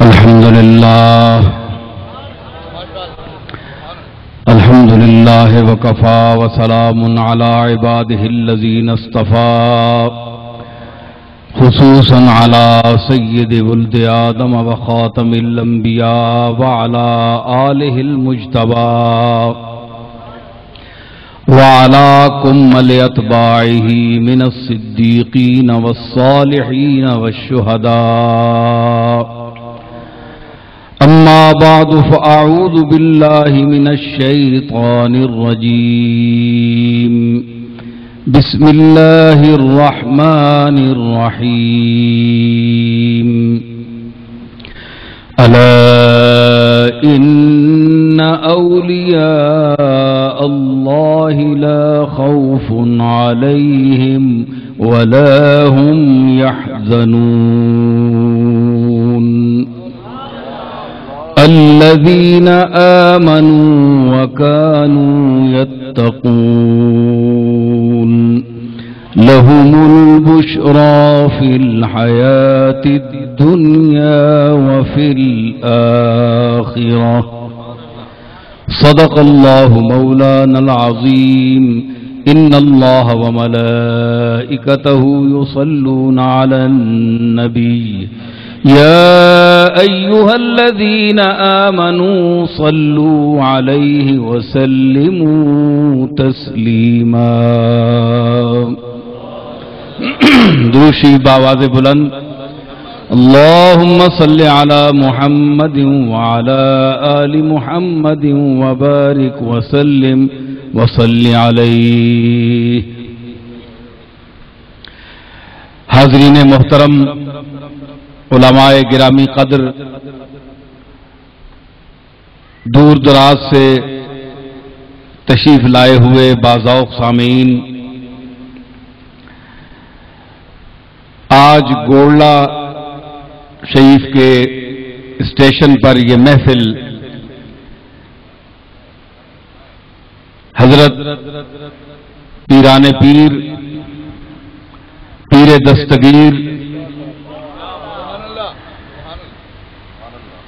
الحمد لله وكفى وسلام على عباده الذين اصطفى خصوصا على سيد ولد آدم وخاتم الأنبياء وعلى آله المجتبى وعلى كمل أتباعه من الصديقين والصالحين والشهداء. أما بعد فأعوذ بالله من الشيطان الرجيم. بسم الله الرحمن الرحيم. ألا إن أولياء الله لا خوف عليهم ولا هم يحزنون الذين آمنوا وكانوا يتقون لهم البشرى في الحياة الدنيا وفي الآخرة. صدق الله مولانا العظيم. إن الله وملائكته يصلون على النبي يا أيها الذين آمنوا صلوا عليه وسلموا تسليما. دوشی باواز بلند. اللهم صل على محمد وعلى آل محمد وبارك وسلم وصل عليه. حاضرین محترم، علماء گرامی قدر، دور دراز سے تشریف لائے ہوئے باذوق سامعین، آج گولڑا شریف کے اسٹیشن پر یہ محفل حضرت پیران پیر، پیر دستگیر،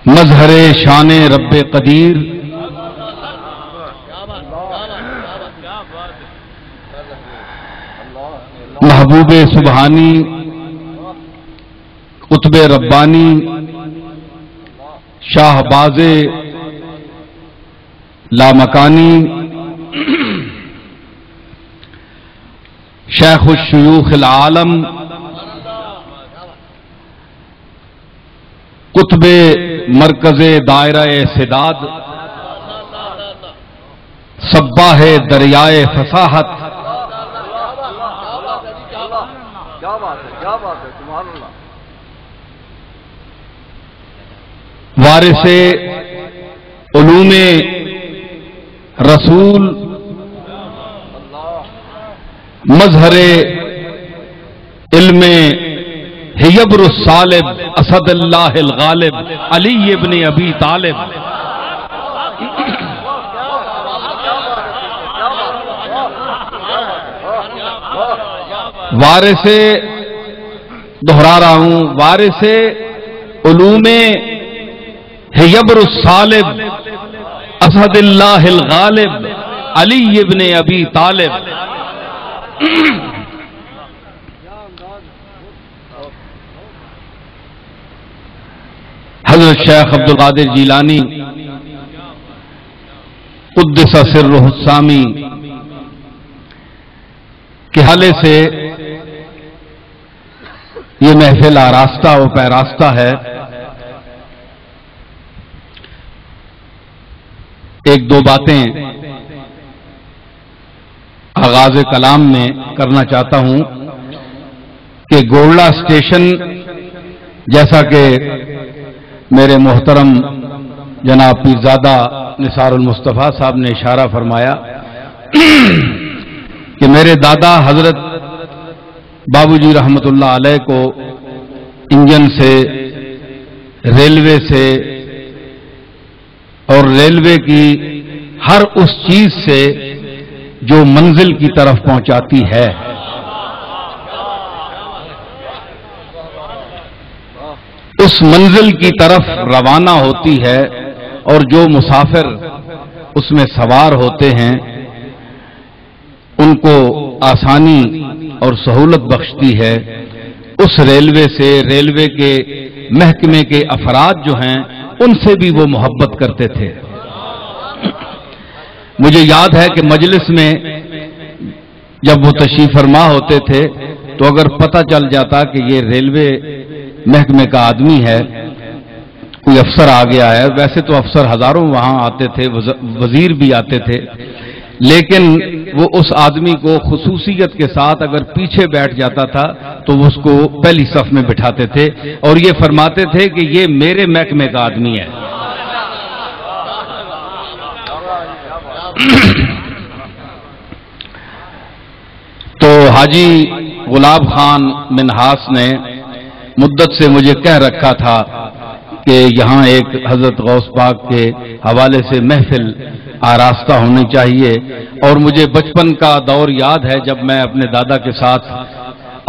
مظہر شان رب قدیر، محبوب سبحانی، قطب ربانی، شاہ باز لامکانی، شیخ الشیوخ العالم، قطب مرکز دائرہ سداد، صباح دریائے فصاحت، وارث علوم رسول، مظہر علم حیبر الصالب، اسد اللہ الغالب، علی ابن ابی طالب. وارث، دہرا رہا ہوں، وارث علوم حیبر الصالب، اسد اللہ الغالب، علی ابن ابی طالب. حضرت شیخ عبدالقادر جیلانی قدس سرہ السامی کے حوالے سے یہ محفل آراستہ و پیراستہ ہے. ایک دو باتیں آغاز کلام میں کرنا چاہتا ہوں کہ گولڑا اسٹیشن، جیسا کہ میرے محترم جناب پیرزادہ نثار المصطفیٰ صاحب نے اشارہ فرمایا کہ میرے دادا حضرت بابو جی رحمت اللہ علیہ کو انجن سے، ریلوے سے اور ریلوے کی ہر اس چیز سے جو منزل کی طرف پہنچاتی ہے، اس منزل کی طرف روانہ ہوتی ہے اور جو مسافر اس میں سوار ہوتے ہیں ان کو آسانی اور سہولت بخشتی ہے، اس ریلوے سے، ریلوے کے محکمے کے افراد جو ہیں ان سے بھی وہ محبت کرتے تھے۔ مجھے یاد ہے کہ مجلس میں جب وہ تشریف فرما ہوتے تھے تو اگر پتہ چل جاتا کہ یہ ریلوے محکمے کا آدمی ہے، کوئی افسر آ گیا ہے، ویسے تو افسر ہزاروں وہاں آتے تھے، وزیر بھی آتے تھے، لیکن وہ اس آدمی کو خصوصیت کے ساتھ اگر پیچھے بیٹھ جاتا تھا تو وہ اس کو پہلی صف میں بٹھاتے تھے اور یہ فرماتے تھے کہ یہ میرے محکمے کا آدمی ہے۔ تو حاجی غلاب خان منہاس نے مدت سے مجھے کہہ رکھا تھا کہ یہاں ایک حضرت غوث پاک کے حوالے سے محفل آراستہ ہونی چاہیے، اور مجھے بچپن کا دور یاد ہے جب میں اپنے دادا کے ساتھ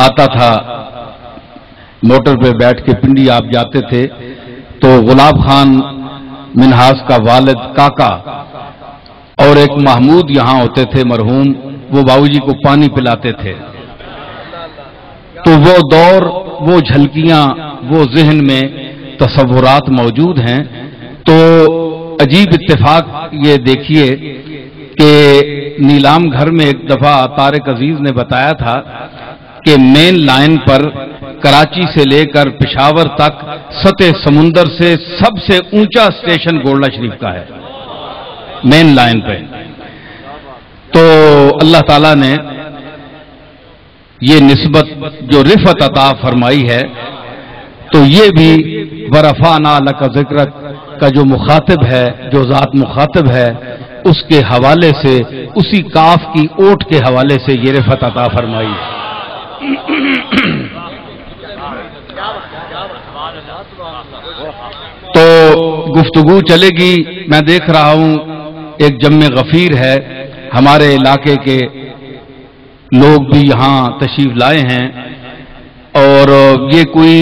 آتا تھا، موٹر پہ بیٹھ کے پنڈی آپ جاتے تھے تو غلاب خان منہاس کا والد کاکا اور ایک محمود یہاں ہوتے تھے مرحوم، وہ باؤجی کو پانی پلاتے تھے۔ تو وہ دور، وہ جھلکیاں، وہ ذہن میں تصورات موجود ہیں۔ تو عجیب اتفاق یہ دیکھیے کہ نیلام گھر میں ایک دفعہ طارق عزیز نے بتایا تھا کہ مین لائن پر کراچی سے لے کر پشاور تک سطح سمندر سے سب سے اونچا اسٹیشن گولڈا شریف کا ہے، مین لائن پہ۔ تو اللہ تعالیٰ نے یہ نسبت جو رفعت عطا فرمائی ہے، تو یہ بھی ورفعنا لک ذکرک کا جو مخاطب ہے، جو ذات مخاطب ہے، اس کے حوالے سے، اسی کاف کی اوٹ کے حوالے سے یہ رفعت عطا فرمائی ہے۔ تو گفتگو چلے گی، میں دیکھ رہا ہوں ایک جم غفیر ہے، ہمارے علاقے کے لوگ بھی یہاں تشریف لائے ہیں، اور یہ کوئی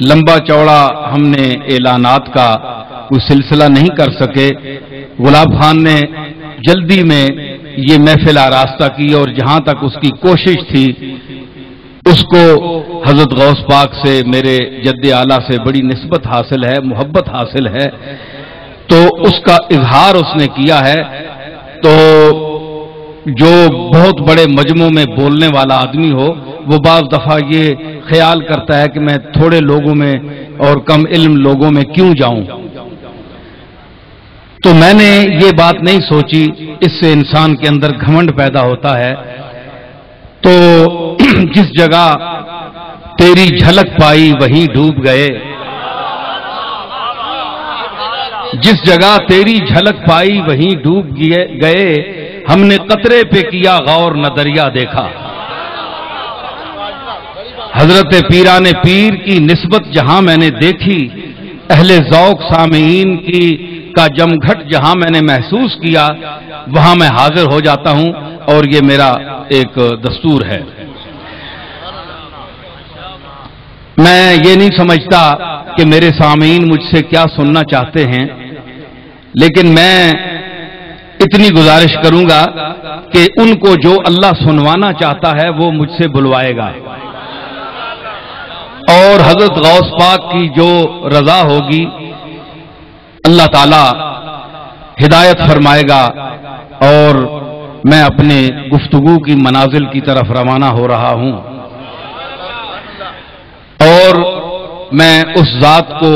لمبا چوڑا ہم نے اعلانات کا کوئی سلسلہ نہیں کر سکے۔ غلاب خان نے جلدی میں یہ محفل آراستہ کی، اور جہاں تک اس کی کوشش تھی اس کو حضرت غوث پاک سے، میرے جد اعلیٰ سے بڑی نسبت حاصل ہے، محبت حاصل ہے، تو اس کا اظہار اس نے کیا ہے۔ تو جو بہت بڑے مجمع میں بولنے والا آدمی ہو، وہ بعض دفعہ یہ خیال کرتا ہے کہ میں تھوڑے لوگوں میں اور کم علم لوگوں میں کیوں جاؤں۔ تو میں نے یہ بات نہیں سوچی، اس سے انسان کے اندر گھمنڈ پیدا ہوتا ہے۔ تو جس جگہ تیری جھلک پائی وہیں ڈوب گئے، جس جگہ تیری جھلک پائی وہیں ڈوب گئے، ہم نے قطرے پہ کیا غور نہ دریا دیکھا۔ حضرت پیران پیر کی نسبت جہاں میں نے دیکھی، اہل ذوق سامعین کی کا جم گھٹ جہاں میں نے محسوس کیا، وہاں میں حاضر ہو جاتا ہوں، اور یہ میرا ایک دستور ہے۔ میں یہ نہیں سمجھتا کہ میرے سامعین مجھ سے کیا سننا چاہتے ہیں، لیکن میں اتنی گزارش کروں گا کہ ان کو جو اللہ سنوانا چاہتا ہے وہ مجھ سے بلوائے گا، اور حضرت غوث پاک کی جو رضا ہوگی اللہ تعالی ہدایت فرمائے گا، اور میں اپنے گفتگو کی منازل کی طرف روانہ ہو رہا ہوں، اور میں اس ذات کو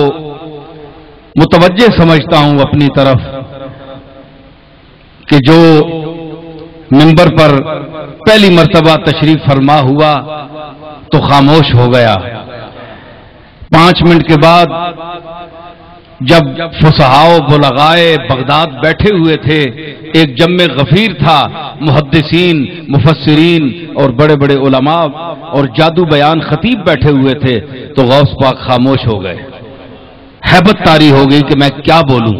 متوجہ سمجھتا ہوں اپنی طرف کہ جو منبر پر پہلی مرتبہ تشریف فرما ہوا تو خاموش ہو گیا۔ 5 منٹ کے بعد جب فصحاء و بلغائے بغداد بیٹھے ہوئے تھے، ایک جم غفیر تھا، محدثین، مفسرین اور بڑے بڑے علماء اور جادو بیان خطیب بیٹھے ہوئے تھے، تو غوث پاک خاموش ہو گئے۔ ہیبت طاری ہو گئی کہ میں کیا بولوں۔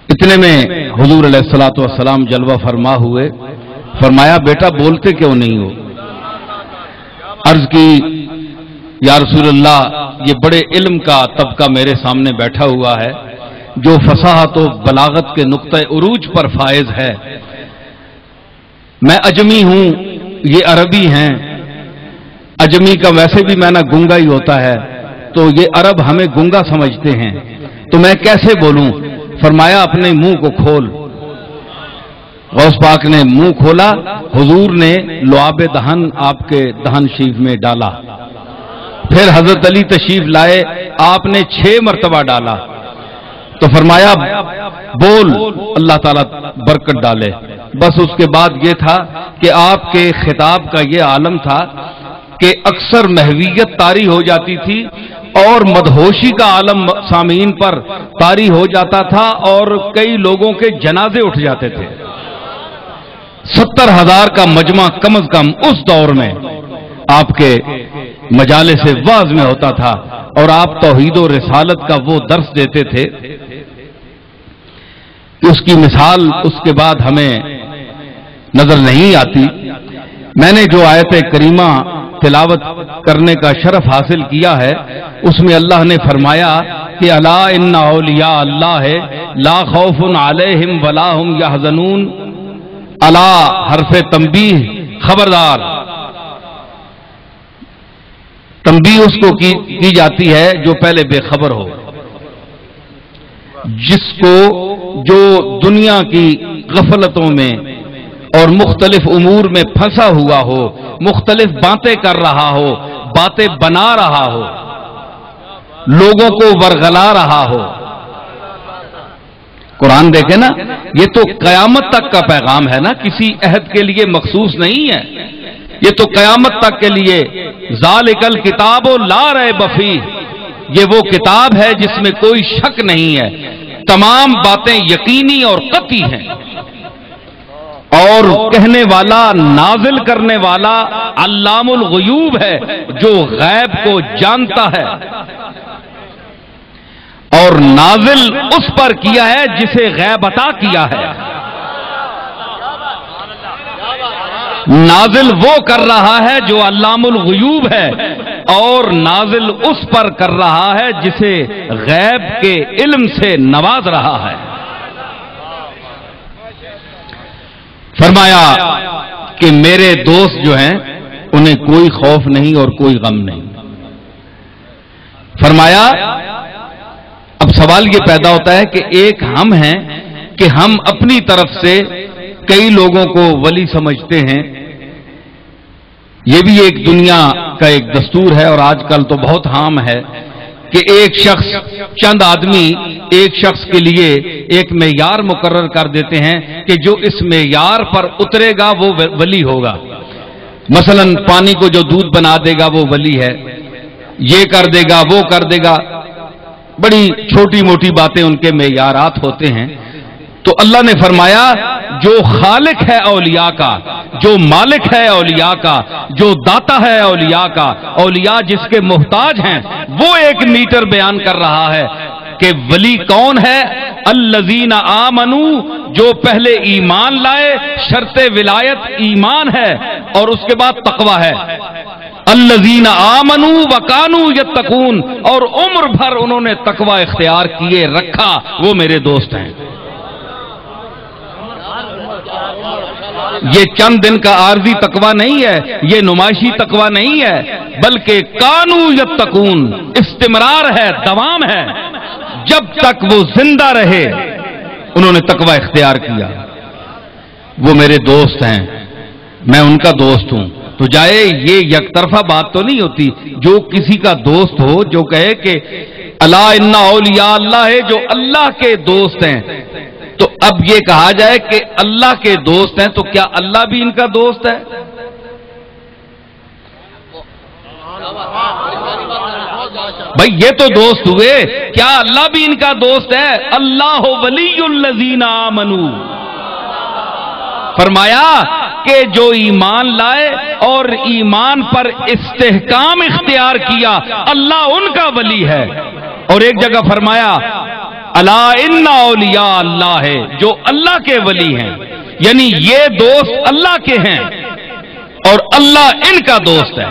اتنے میں حضور علیہ الصلوۃ والسلام جلوہ فرما ہوئے، فرمایا بیٹا بولتے کیوں نہیں ہو؟ عرض کی یا رسول اللہ یہ بڑے علم کا طبقہ میرے سامنے بیٹھا ہوا ہے جو فصاحت و بلاغت کے نقطۂ عروج پر فائز ہے، میں اجمی ہوں، یہ عربی ہیں، اجمی کا ویسے بھی معنی گنگا ہی ہوتا ہے، تو یہ عرب ہمیں گنگا سمجھتے ہیں، تو میں کیسے بولوں؟ فرمایا اپنے منہ کو کھول۔ غوث پاک نے منہ کھولا، حضور نے لعاب دہن آپ کے دہن شریف میں ڈالا، پھر حضرت علی تشریف لائے، آپ نے 6 مرتبہ ڈالا، تو فرمایا بول، اللہ تعالیٰ برکت ڈالے۔ بس اس کے بعد یہ تھا کہ آپ کے خطاب کا یہ عالم تھا کہ اکثر محویت طاری ہو جاتی تھی اور مدہوشی کا عالم سامعین پر طاری ہو جاتا تھا اور کئی لوگوں کے جنازے اٹھ جاتے تھے۔ 70,000 کا مجمع کم از کم اس دور میں آپ کے مجالس وعظ میں ہوتا تھا، اور آپ توحید و رسالت کا وہ درس دیتے تھے کہ اس کی مثال اس کے بعد ہمیں نظر نہیں آتی۔ میں نے جو آیت کریمہ تلاوت کرنے کا شرف حاصل کیا ہے، اس میں اللہ نے فرمایا کہ الا ان اولیاء اللہ لا خوف علیہم ولا هم یحزنون، الا حرف تنبیہ، خبردار۔ تنبیہ اس کو کی جاتی ہے جو پہلے بے خبر ہو، جس کو جو دنیا کی غفلتوں میں اور مختلف امور میں پھنسا ہوا ہو، مختلف باتیں کر رہا ہو، باتیں بنا رہا ہو، لوگوں کو ورغلا رہا ہو۔ قرآن دیکھیں نا، یہ تو قیامت تک کا پیغام ہے نا، کسی عہد کے لیے مخصوص نہیں ہے، یہ تو قیامت تک کے لیے۔ ذالک الکتاب لا ریب فیہ، یہ وہ کتاب ہے جس میں کوئی شک نہیں ہے، تمام باتیں یقینی اور قطعی ہیں، اور کہنے والا، نازل کرنے والا علام الغیوب ہے، جو غیب کو جانتا ہے، اور نازل اس پر کیا ہے جسے غیب عطا کیا ہے۔ نازل وہ کر رہا ہے جو علام الغیوب ہے، اور نازل اس پر کر رہا ہے جسے غیب کے علم سے نواز رہا ہے۔ فرمایا کہ میرے دوست جو ہیں انہیں کوئی خوف نہیں اور کوئی غم نہیں۔ فرمایا اب سوال یہ پیدا ہوتا ہے کہ ایک ہم ہیں کہ ہم اپنی طرف سے کئی لوگوں کو ولی سمجھتے ہیں، یہ بھی ایک دنیا کا ایک دستور ہے، اور آج کل تو بہت عام ہے کہ ایک شخص، چند آدمی ایک شخص کے لیے ایک معیار مقرر کر دیتے ہیں کہ جو اس معیار پر اترے گا وہ ولی ہوگا۔ مثلا پانی کو جو دودھ بنا دے گا وہ ولی ہے، یہ کر دے گا وہ کر دے گا، بڑی چھوٹی موٹی باتیں ان کے معیارات ہوتے ہیں۔ تو اللہ نے فرمایا جو خالق ہے اولیاء کا، جو مالک ہے اولیاء کا، جو داتا ہے اولیاء کا، اولیاء جس کے محتاج ہیں، وہ ایک میٹر بیان کر رہا ہے کہ ولی کون ہے؟ الذین آمنوا، جو پہلے ایمان لائے، شرط ولایت ایمان ہے اور اس کے بعد تقوی ہے۔ الذین آمنوا وکانوا یتقون، اور عمر بھر انہوں نے تقوی اختیار کیے رکھا، وہ میرے دوست ہیں۔ یہ چند دن کا عارضی تقوی نہیں ہے، یہ نمائشی تقوی نہیں ہے، بلکہ کانوا یتقون، استمرار ہے، دوام ہے، جب تک وہ زندہ رہے انہوں نے تقوی اختیار کیا، وہ میرے دوست ہیں، میں ان کا دوست ہوں۔ تو جائے یہ یک طرفہ بات تو نہیں ہوتی، جو کسی کا دوست ہو، جو کہے کہ الا ان اولیاء اللہ ہے، جو اللہ کے دوست ہیں، تو اب یہ کہا جائے کہ اللہ کے دوست ہیں تو کیا اللہ بھی ان کا دوست ہے؟ بھائی یہ تو دوست ہوئے، کیا اللہ بھی ان کا دوست ہے؟ اللہ ولی الذین آمنوا، فرمایا کہ جو ایمان لائے اور ایمان پر استحکام اختیار کیا، اللہ ان کا ولی ہے۔ اور ایک جگہ فرمایا الا ان اولیاء اللہ ہے، جو اللہ کے ولی ہیں، یعنی یہ دوست اللہ کے ہیں اور اللہ ان کا دوست ہے۔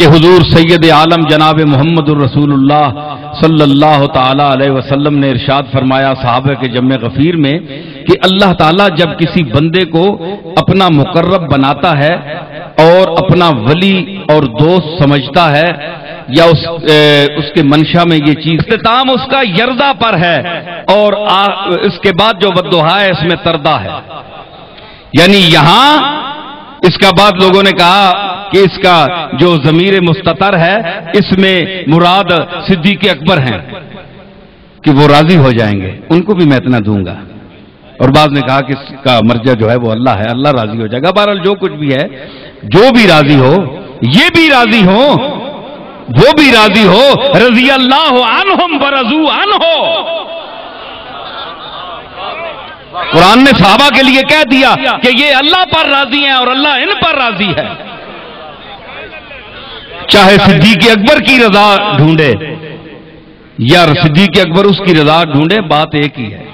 کہ حضور سید عالم جناب محمد الرسول اللہ صلی اللہ تعالی علیہ وسلم نے ارشاد فرمایا صحابہ کے جمع غفیر میں کہ اللہ تعالیٰ جب کسی بندے کو اپنا مقرب بناتا ہے اور اپنا ولی اور دوست سمجھتا ہے یا اس کے منشا میں یہ چیز اختتام اس کا یردا پر ہے اور اس کے بعد جو بددعا ہے اس میں تردا ہے. یعنی یہاں اس کا بعد لوگوں نے کہا کہ اس کا جو ضمیر مستتر ہے اس میں مراد صدیق اکبر ہیں کہ وہ راضی ہو جائیں گے، ان کو بھی میں اتنا دوں گا. اور بعض نے کہا کہ اس کا مرجع جو ہے وہ اللہ ہے، اللہ راضی ہو جائے گا. بہرحال جو کچھ بھی ہے، جو بھی راضی ہو، یہ بھی راضی ہو، وہ بھی راضی ہو. رضی اللہ عنہم ورضوا عنہ. قرآن نے صحابہ کے لیے کہہ دیا کہ یہ اللہ پر راضی ہیں اور اللہ ان پر راضی ہے. چاہے صدیق اکبر کی رضا ڈھونڈے یا صدیق اکبر اس کی رضا ڈھونڈے، بات ایک ہی ہے.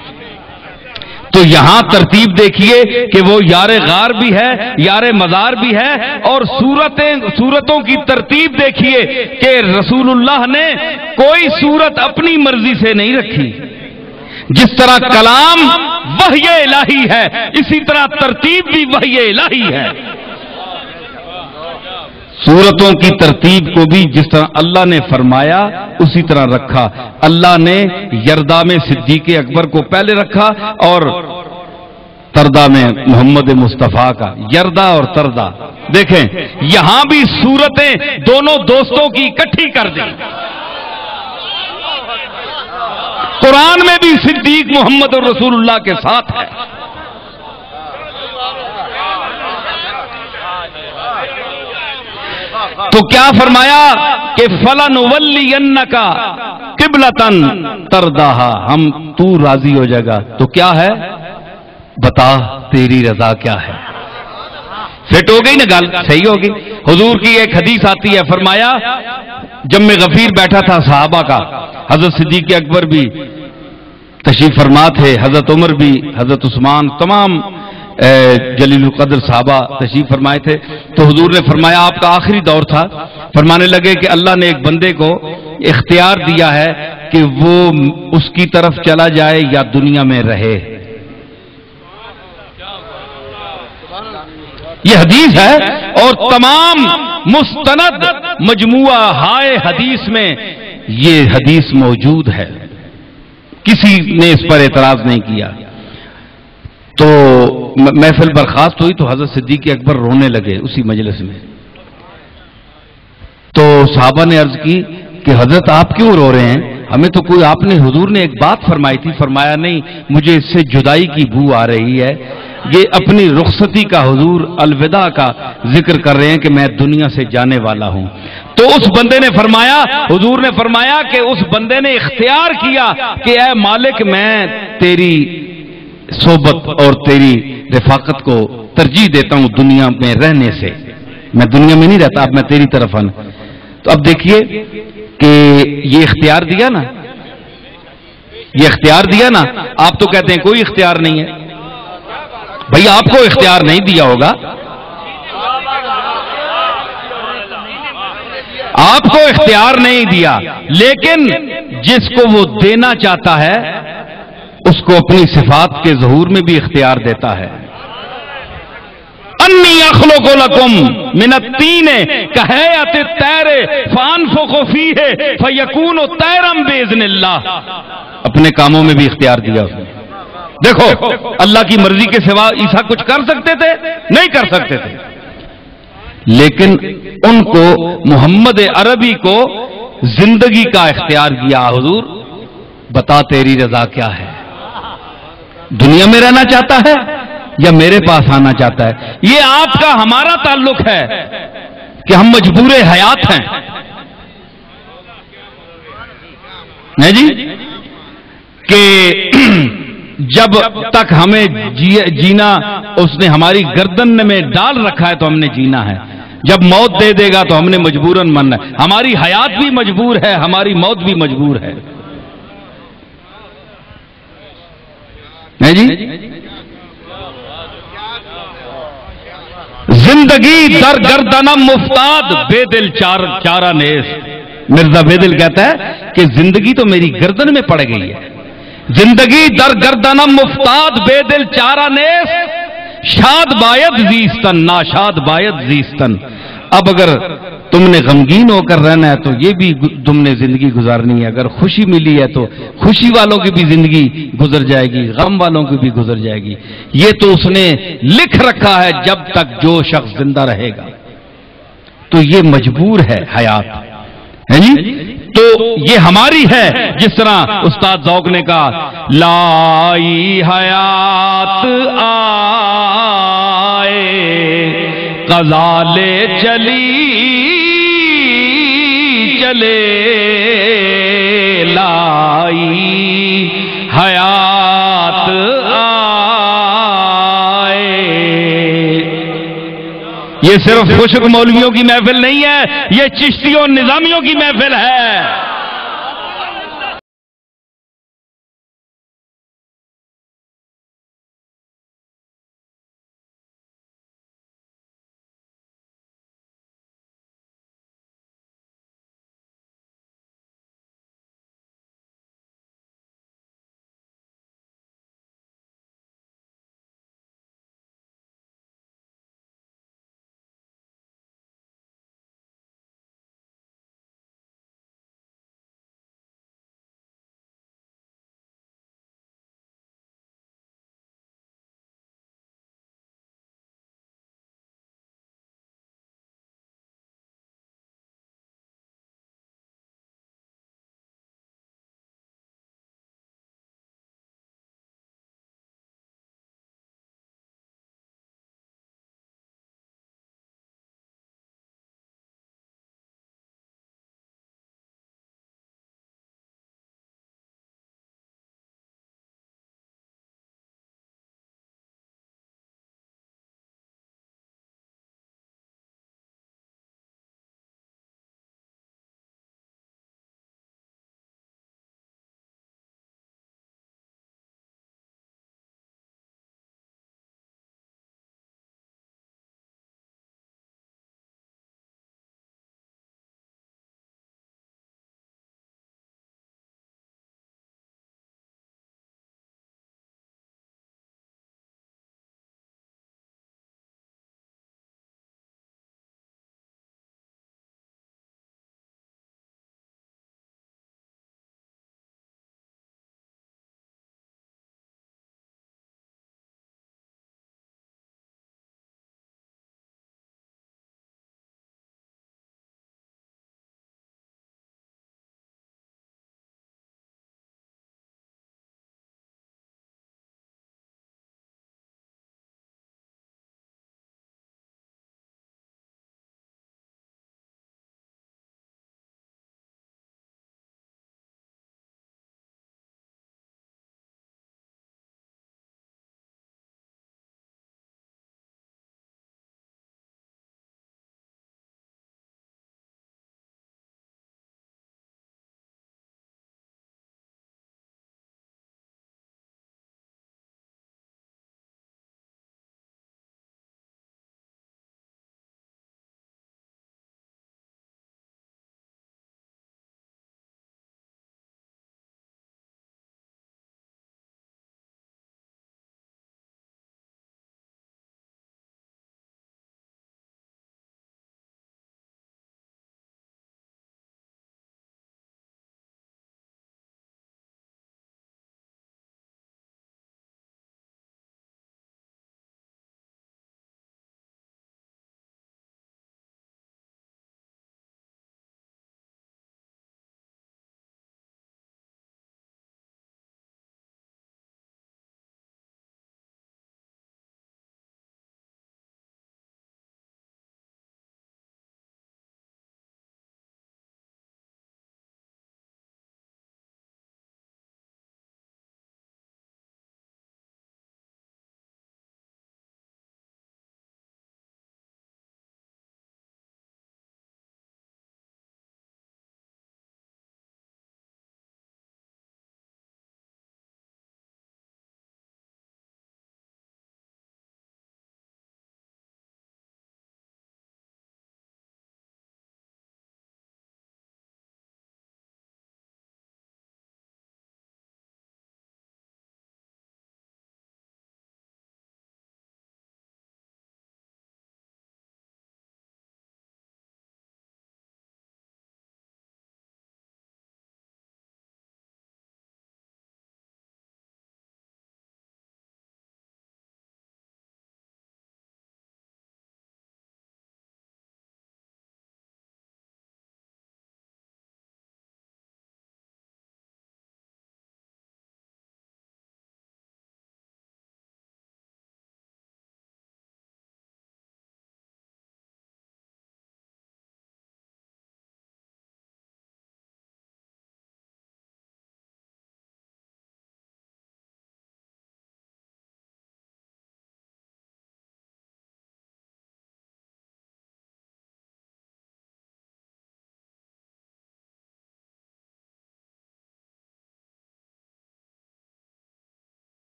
تو یہاں ترتیب دیکھیے کہ وہ یار غار بھی ہے، یار مزار بھی ہے، اور صورتوں کی ترتیب دیکھیے کہ رسول اللہ نے کوئی صورت اپنی مرضی سے نہیں رکھی. جس طرح کلام وحی الہی ہے اسی طرح ترتیب بھی وحی الہی ہے. صورتوں کی ترتیب کو بھی جس طرح اللہ نے فرمایا اسی طرح رکھا. اللہ نے یردا میں صدیق اکبر کو پہلے رکھا اور تردا میں محمد مصطفیٰ کا. یردا اور تردا دیکھیں یہاں بھی صورتیں دونوں دوستوں کی اکٹھی کر دیں. قرآن میں بھی صدیق محمد الرسول اللہ کے ساتھ ہے. تو کیا فرمایا کہ فَلَنُوَلِّيَنَّكَ قِبْلَةً تَرْضَاهَا، ہم تو راضی ہو جائے گا. تو کیا ہے بتا تیری رضا کیا ہے. فٹ ہو گئی نا گل، صحیح ہوگی. حضور کی ایک حدیث آتی ہے، فرمایا جمع غفیر بیٹھا تھا صحابہ کا، حضرت صدیق اکبر بھی تشریف فرما تھے، حضرت عمر بھی، حضرت عثمان، تمام جلیل القدر صحابہ تشریف فرمائے تھے. تو حضور نے فرمایا آپ کا آخری دور تھا، فرمانے لگے کہ اللہ نے ایک بندے کو اختیار دیا ہے کہ وہ اس کی طرف چلا جائے یا دنیا میں رہے. یہ حدیث ہے اور تمام مستند مجموعہ ہائے حدیث میں یہ حدیث موجود ہے، کسی نے اس پر اعتراض نہیں کیا. تو محفل برخاست ہوئی تو حضرت صدیق اکبر رونے لگے اسی مجلس میں. تو صحابہ نے عرض کی کہ حضرت آپ کیوں رو رہے ہیں؟ ہمیں تو کوئی آپ نے حضور نے ایک بات فرمائی تھی. فرمایا نہیں، مجھے اس سے جدائی کی بو آ رہی ہے. یہ اپنی رخصتی کا حضور الوداع کا ذکر کر رہے ہیں کہ میں دنیا سے جانے والا ہوں. تو اس بندے نے فرمایا، حضور نے فرمایا کہ اس بندے نے اختیار کیا کہ اے مالک میں تیری صحبت اور تیری رفاقت کو ترجیح دیتا ہوں دنیا میں رہنے سے. میں دنیا میں نہیں رہتا، اب میں تیری طرف ہوں. تو اب دیکھیے کہ یہ اختیار دیا نا، یہ اختیار دیا نا. آپ تو کہتے ہیں کوئی اختیار نہیں ہے. بھئی آپ کو اختیار نہیں دیا ہوگا، آپ کو اختیار نہیں دیا، لیکن جس کو وہ دینا چاہتا ہے اس کو اپنی صفات کے ظہور میں بھی اختیار دیتا ہے. انی اخلق لکم من الطین کہیئۃ الطیر فانفخ فیہ فیکون طیرا باذن اللہ. اپنے کاموں میں بھی اختیار دیا اس نے. دیکھو اللہ کی مرضی کے سوا عیسیٰ کچھ کر سکتے تھے؟ نہیں کر سکتے تھے. لیکن ان کو محمد عربی کو زندگی کا اختیار دیا. حضور بتا تیری رضا کیا ہے؟ دنیا میں رہنا چاہتا ہے یا میرے پاس آنا چاہتا ہے؟ یہ آپ کا ہمارا تعلق ہے کہ ہم مجبور حیات ہیں. نہیں جی، کہ جب تک ہمیں جینا اس نے ہماری گردن میں ڈال رکھا ہے تو ہم نے جینا ہے. جب موت دے دے گا تو ہم نے مجبوراً مرنا ہے. ہماری حیات بھی مجبور ہے، ہماری موت بھی مجبور ہے. نہیں جی، زندگی در گردنم مفتاد بے دل چارہ نیست. مرزا بے دل کہتا ہے کہ زندگی تو میری گردن میں پڑ گئی ہے. زندگی در گردنم مفتاد بے دل چارہ نیست. شاد باید زیستن ناشاد باید زیستن. اب اگر تم نے غمگین ہو کر رہنا ہے تو یہ بھی تم نے زندگی گزارنی ہے. اگر خوشی ملی ہے تو خوشی والوں کی بھی زندگی گزر جائے گی, غم والوں کی بھی گزر جائے گی. یہ تو اس نے لکھ رکھا ہے جب تک جو شخص زندہ رہے گا. تو یہ مجبور ہے حیات ہے جی. تو یہ ہماری ہے. جس طرح استاد ذوق نے کہا لائی حیات آئے قضا لے چلی چلے لائی حیات آئے. یہ صرف خشک مولویوں کی محفل نہیں ہے, یہ چشتیوں نظامیوں کی محفل ہے.